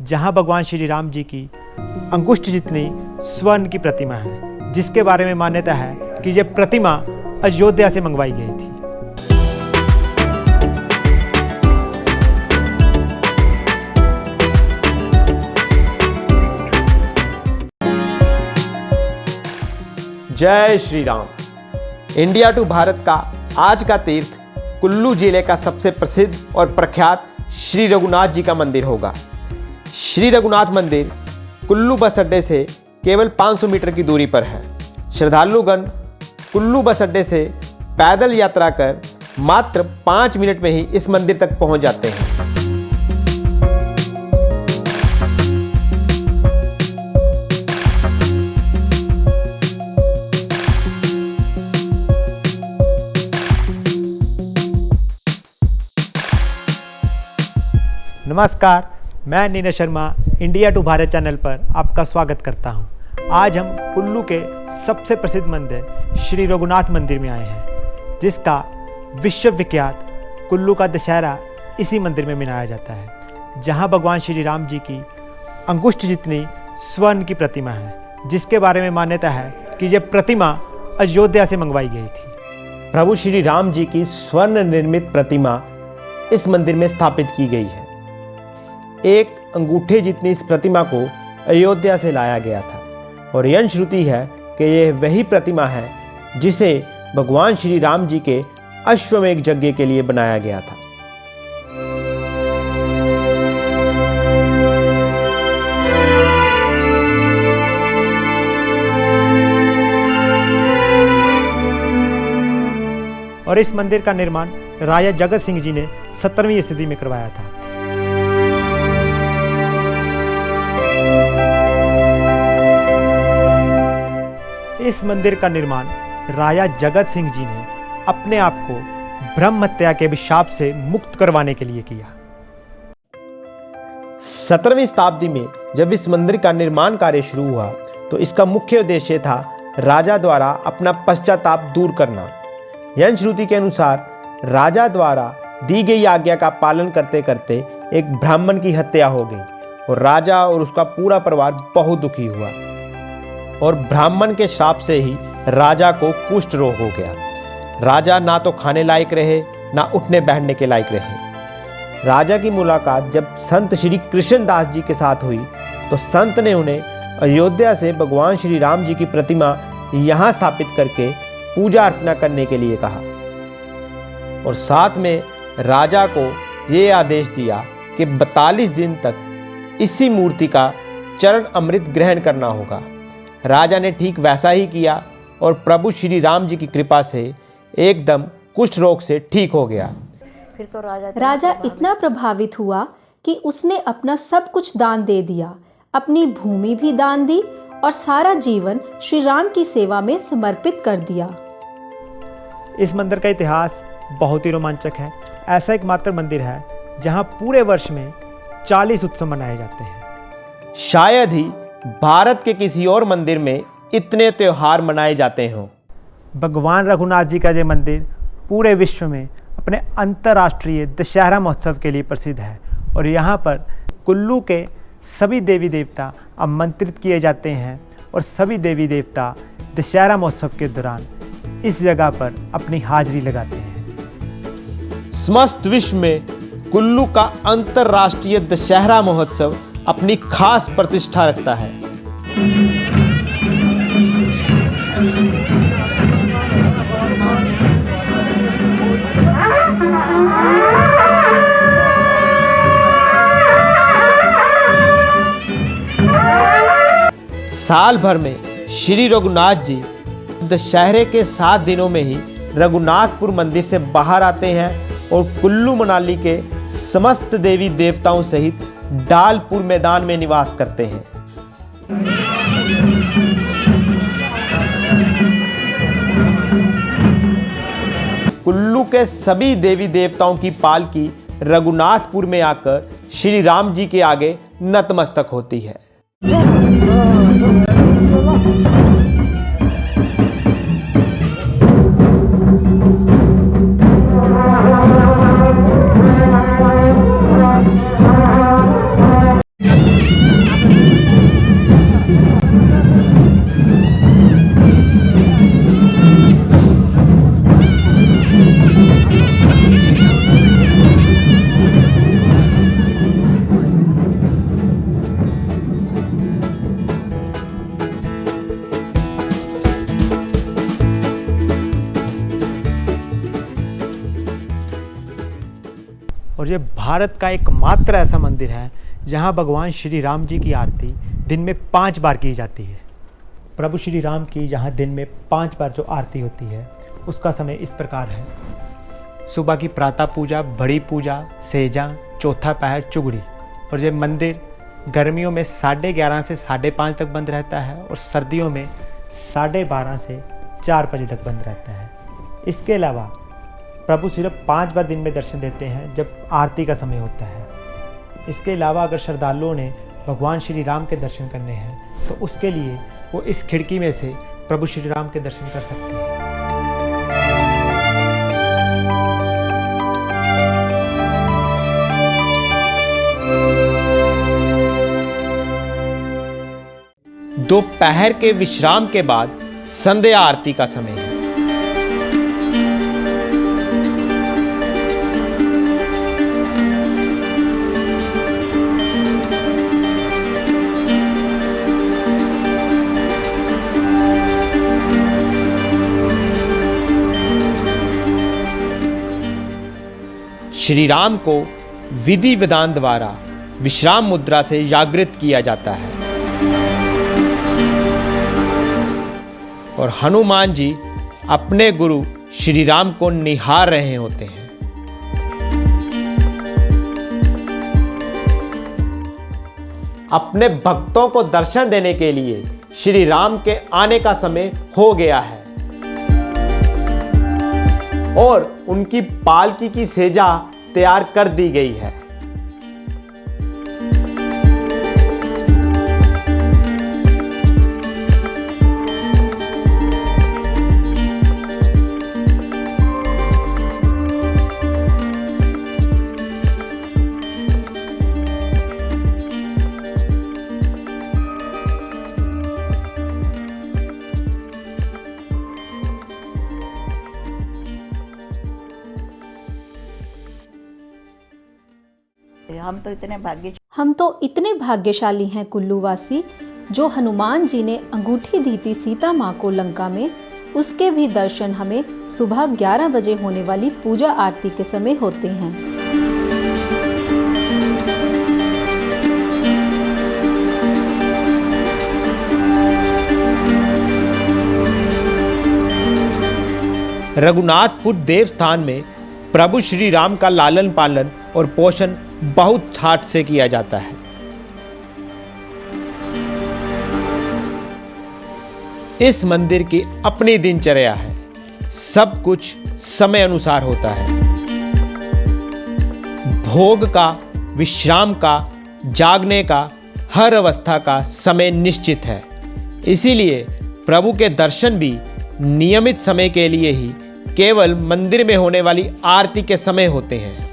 जहां भगवान श्री राम जी की अंगुष्ठ जितनी स्वर्ण की प्रतिमा है, जिसके बारे में मान्यता है कि यह प्रतिमा अयोध्या से मंगवाई गई थी। जय श्री राम। इंडिया टू भारत का आज का तीर्थ कुल्लू जिले का सबसे प्रसिद्ध और प्रख्यात श्री रघुनाथ जी का मंदिर होगा। श्री रघुनाथ मंदिर कुल्लू बस अड्डे से केवल 500 मीटर की दूरी पर है। श्रद्धालुगण कुल्लू बस अड्डे से पैदल यात्रा कर मात्र 5 मिनट में ही इस मंदिर तक पहुंच जाते हैं। नमस्कार, मैं Neeraj Sharma India to Bharat channel पर आपका स्वागत करता हूं। आज हम कुल्लू के सबसे प्रसिद्ध मंदिर श्री रघुनाथ मंदिर में आए हैं, जिसका विश्वविख्यात कुल्लू का दशहरा इसी मंदिर में मनाया जाता है, जहां भगवान श्री राम जी की अंगुष्ठ जितनी स्वर्ण की प्रतिमा है, जिसके बारे में मान्यता है कि यह प्रतिमा अयोध्या से मंगवाई गई थी। प्रभु श्री राम जी की स्वर्ण निर्मित प्रतिमा इस मंदिर में स्थापित की गई है। एक अंगूठे जितनी इस प्रतिमा को अयोध्या से लाया गया था और यह श्रुति है कि यह वही प्रतिमा है जिसे भगवान श्री राम जी के अश्वमेध यज्ञ के लिए बनाया गया था। और इस मंदिर का निर्माण राजा जगत सिंह जी ने 17वीं सदी में करवाया था। इस मंदिर का निर्माण राजा जगत सिंह जी ने अपने आप को ब्रह्म हत्या के अभिशाप से मुक्त करवाने के लिए किया। 17वीं शताब्दी में जब इस मंदिर का निर्माण कार्य शुरू हुआ तो इसका मुख्य उद्देश्य था राजा द्वारा अपना पश्चाताप दूर करना। यह श्रुति के अनुसार राजा द्वारा दी गई आज्ञा का पालन करते करते एक ब्राह्मण की हत्या हो गई और राजा और उसका पूरा परिवार बहुत दुखी हुआ और ब्राह्मण के श्राप से ही राजा को कुष्ठ रोग हो गया। राजा ना तो खाने लायक रहे, ना उठने बैठने के लायक रहे। राजा की मुलाकात जब संत श्री कृष्णदास जी के साथ हुई तो संत ने उन्हें अयोध्या से भगवान श्री राम जी की प्रतिमा यहाँ स्थापित करके पूजा अर्चना करने के लिए कहा और साथ में राजा को ये आदेश दिया कि 42 दिन तक इसी मूर्ति का चरण अमृत ग्रहण करना होगा। राजा ने ठीक वैसा ही किया और प्रभु श्री राम जी की कृपा से एकदम कुष्ठ रोग से ठीक हो गया। फिर तो राजा इतना प्रभावित हुआ कि उसने अपना सब कुछ दान दे दिया, अपनी भूमि भी दान दी और सारा जीवन श्री राम की सेवा में समर्पित कर दिया। इस मंदिर का इतिहास बहुत ही रोमांचक है। ऐसा एकमात्र मंदिर है जहां पूरे वर्ष में 40 उत्सव मनाए जाते हैं। शायद ही भारत के किसी और मंदिर में इतने त्योहार मनाए जाते हों। भगवान रघुनाथ जी का ये मंदिर पूरे विश्व में अपने अंतर्राष्ट्रीय दशहरा महोत्सव के लिए प्रसिद्ध है और यहाँ पर कुल्लू के सभी देवी देवता आमंत्रित किए जाते हैं और सभी देवी देवता दशहरा महोत्सव के दौरान इस जगह पर अपनी हाजिरी लगाते हैं। समस्त विश्व में कुल्लू का अंतर्राष्ट्रीय दशहरा महोत्सव अपनी खास प्रतिष्ठा रखता है। साल भर में श्री रघुनाथ जी दशहरे के 7 दिनों में ही रघुनाथपुर मंदिर से बाहर आते हैं और कुल्लू मनाली के समस्त देवी देवताओं सहित डालपुर मैदान में निवास करते हैं। कुल्लू के सभी देवी देवताओं की पालकी रघुनाथपुर में आकर श्री राम जी के आगे नतमस्तक होती है। भारत का एकमात्र ऐसा मंदिर है जहां भगवान श्री राम जी की आरती दिन में 5 बार की जाती है। प्रभु श्री राम की जहां दिन में 5 बार जो आरती होती है उसका समय इस प्रकार है। सुबह की प्रातः पूजा, बड़ी पूजा, सेजा, चौथा पहर, चुगड़ी। और ये मंदिर गर्मियों में 11:30 से 5:30 तक बंद रहता है और सर्दियों में 12:30 से 4 बजे तक बंद रहता है। इसके अलावा प्रभु सिर्फ 5 बार दिन में दर्शन देते हैं जब आरती का समय होता है। इसके अलावा अगर श्रद्धालुओं ने भगवान श्री राम के दर्शन करने हैं तो उसके लिए वो इस खिड़की में से प्रभु श्री राम के दर्शन कर सकते हैं। दोपहर के विश्राम के बाद संध्या आरती का समय है। श्री राम को विधि विधान द्वारा विश्राम मुद्रा से जागृत किया जाता है और हनुमान जी अपने गुरु श्री राम को निहार रहे होते हैं। अपने भक्तों को दर्शन देने के लिए श्री राम के आने का समय हो गया है और उनकी पालकी की सेजा तैयार कर दी गई है। हम तो इतने भाग्यशाली हैं कुल्लूवासी, जो हनुमान जी ने अंगूठी दी थी सीता माँ को लंका में, उसके भी दर्शन हमें सुबह 11 बजे होने वाली पूजा आरती के समय होते हैं। रघुनाथपुर देवस्थान में प्रभु श्री राम का लालन पालन और पोषण बहुत ठाठ से किया जाता है। इस मंदिर की अपनी दिनचर्या है, सब कुछ समय अनुसार होता है। भोग का, विश्राम का, जागने का, हर अवस्था का समय निश्चित है। इसीलिए प्रभु के दर्शन भी नियमित समय के लिए ही केवल मंदिर में होने वाली आरती के समय होते हैं।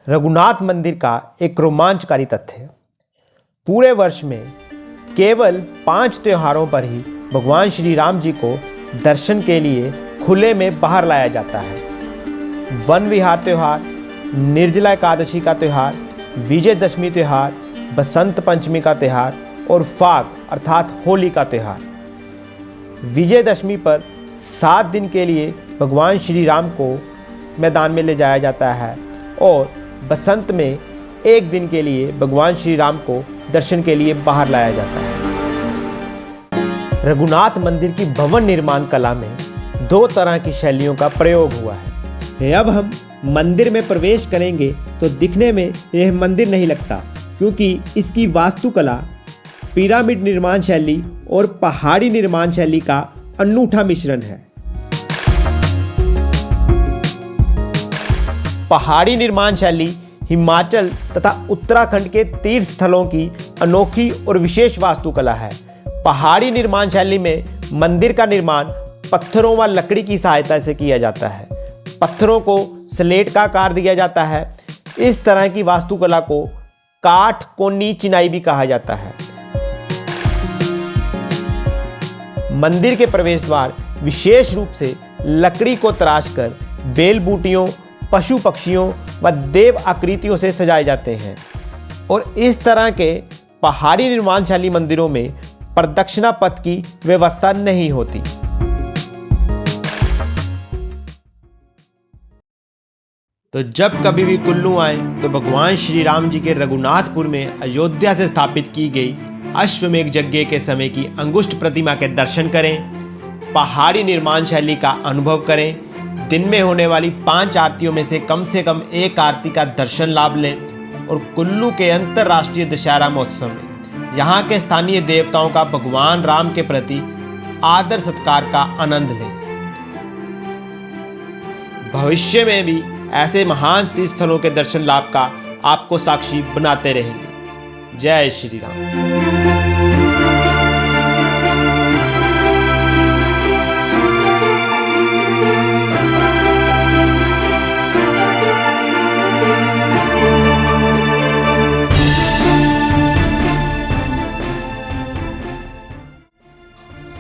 रघुनाथ मंदिर का एक रोमांचकारी तथ्य, पूरे वर्ष में केवल 5 त्योहारों पर ही भगवान श्री राम जी को दर्शन के लिए खुले में बाहर लाया जाता है। वन विहार त्यौहार, निर्जला एकादशी का त्यौहार, विजयदशमी त्यौहार, बसंत पंचमी का त्यौहार और फाग अर्थात होली का त्यौहार। विजयदशमी पर 7 दिन के लिए भगवान श्री राम को मैदान में ले जाया जाता है और बसंत में 1 दिन के लिए भगवान श्री राम को दर्शन के लिए बाहर लाया जाता है। रघुनाथ मंदिर की भवन निर्माण कला में 2 तरह की शैलियों का प्रयोग हुआ है। अब हम मंदिर में प्रवेश करेंगे तो दिखने में यह मंदिर नहीं लगता, क्योंकि इसकी वास्तुकला पिरामिड निर्माण शैली और पहाड़ी निर्माण शैली का अनूठा मिश्रण है। पहाड़ी निर्माण शैली हिमाचल तथा उत्तराखंड के तीर्थ स्थलों की अनोखी और विशेष वास्तुकला है। पहाड़ी निर्माण शैली में मंदिर का निर्माण पत्थरों व लकड़ी की सहायता से किया जाता है। पत्थरों को स्लेट का आकार दिया जाता है। इस तरह की वास्तुकला को काठ कोनी चिनाई भी कहा जाता है। मंदिर के प्रवेश द्वार विशेष रूप से लकड़ी को तराशकर बेल बूटियों, पशु पक्षियों व देव आकृतियों से सजाए जाते हैं और इस तरह के पहाड़ी निर्माण शैली मंदिरों में प्रदक्षिणा पथ की व्यवस्था नहीं होती। तो जब कभी भी कुल्लू आए तो भगवान श्री राम जी के रघुनाथपुर में अयोध्या से स्थापित की गई अश्वमेघ यज्ञ के समय की अंगुष्ठ प्रतिमा के दर्शन करें, पहाड़ी निर्माण शैली का अनुभव करें, दिन में होने वाली 5 आरतियों में से कम एक आरती का दर्शन लाभ लें और कुल्लू के अंतर्राष्ट्रीय दशहरा महोत्सव में यहाँ के स्थानीय देवताओं का भगवान राम के प्रति आदर सत्कार का आनंद लें। भविष्य में भी ऐसे महान तीर्थ स्थलों के दर्शन लाभ का आपको साक्षी बनाते रहेंगे। जय श्री राम।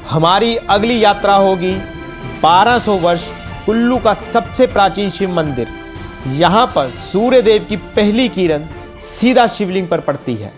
हमारी अगली यात्रा होगी 1200 वर्ष कुल्लू का सबसे प्राचीन शिव मंदिर। यहाँ पर सूर्य देव की पहली किरण सीधा शिवलिंग पर पड़ती है।